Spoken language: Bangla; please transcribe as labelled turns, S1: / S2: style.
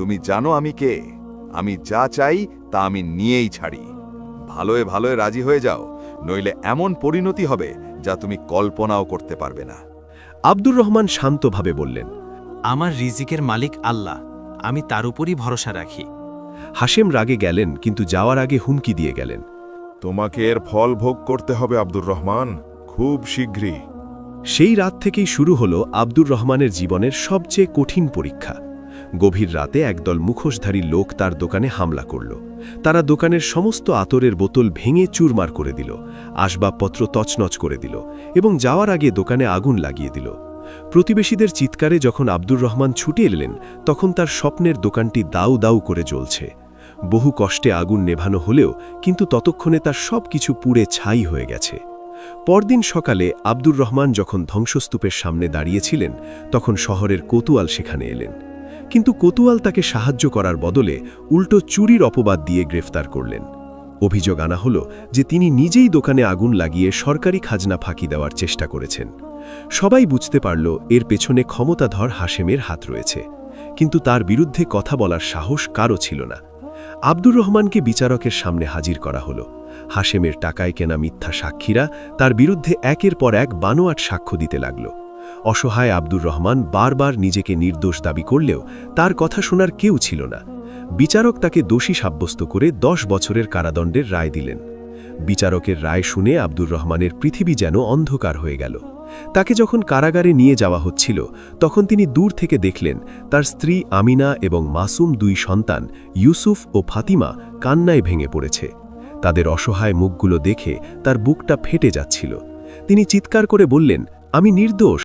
S1: তুমি জানো আমি কে? আমি যা চাই তা আমি নিয়েই ছাড়ি। ভালোয় ভালোয় রাজি হয়ে যাও, নইলে এমন পরিণতি হবে যা তুমি কল্পনাও করতে পারবে না।
S2: আব্দুর রহমান শান্তভাবে বললেন,
S3: আমার রিজিকের মালিক আল্লাহ, আমি তার উপরই ভরসা রাখি।
S2: হাশেম রাগে গেলেন, কিন্তু যাওয়ার আগে হুমকি দিয়ে গেলেন,
S4: তোমাকে এর ফল ভোগ করতে হবে আব্দুর রহমান, খুব শীঘ্রই।
S2: সেই রাত থেকেই শুরু হলো আব্দুর রহমানের জীবনের সবচেয়ে কঠিন পরীক্ষা। গভীর রাতে একদল মুখোশধারী লোক তার দোকানে হামলা করল। তারা দোকানের সমস্ত আতরের বোতল ভেঙে চুরমার করে দিল, আসবাবপত্র তছনছ করে দিল এবং যাওয়ার আগে দোকানে আগুন লাগিয়ে দিল। প্রতিবেশীদের চিৎকারে যখন আব্দুর রহমান ছুটে এলেন, তখন তার স্বপ্নের দোকানটি দাউ দাউ করে জ্বলছে। বহু কষ্টে আগুন নেভানো হলেও কিন্তু ততক্ষণে তার সব কিছু পুড়ে ছাই হয়ে গেছে। পরদিন সকালে আব্দুর রহমান যখন ধ্বংসস্তূপের সামনে দাঁড়িয়েছিলেন, তখন শহরের কোতোয়াল সেখানে এলেন। কিন্তু কোতোয়াল তাকে সাহায্য করার বদলে উল্টো চুরির অপবাদ দিয়ে গ্রেফতার করলেন। অভিযোগ আনা হল যে তিনি নিজেই দোকানে আগুন লাগিয়ে সরকারি খাজনা ফাঁকি দেওয়ার চেষ্টা করেছেন। সবাই বুঝতে পারল এর পেছনে ক্ষমতাধর হাশেমের হাত রয়েছে, কিন্তু তার বিরুদ্ধে কথা বলার সাহস কারও ছিল না। আব্দুর রহমানকে বিচারকের সামনে হাজির করা হলো। হাশেমের টাকায় কেনা মিথ্যা সাক্ষীরা তার বিরুদ্ধে একের পর এক বানোয়াট সাক্ষ্য দিতে লাগল। অসহায় আব্দুর রহমান বারবার নিজেকে নির্দোষ দাবি করলেও তার কথা শোনার কেউ ছিল না। বিচারক তাকে দোষী সাব্যস্ত করে 10 বছরের কারাদণ্ডের রায় দিলেন। বিচারকের রায় শুনে আব্দুর রহমানের পৃথিবী যেন অন্ধকার হয়ে গেল। তাকে যখন কারাগারে নিয়ে যাওয়া হচ্ছিল, তখন তিনি দূর থেকে দেখলেন তার স্ত্রী আমিনা এবং মাসুম 2 সন্তান ইউসুফ ও ফাতিমা কান্নায় ভেঙে পড়েছে। তাদের অসহায় মুখগুলো দেখে তার বুকটা ফেটে যাচ্ছিল। তিনি চিৎকার করে বললেন, আমি নির্দোষ।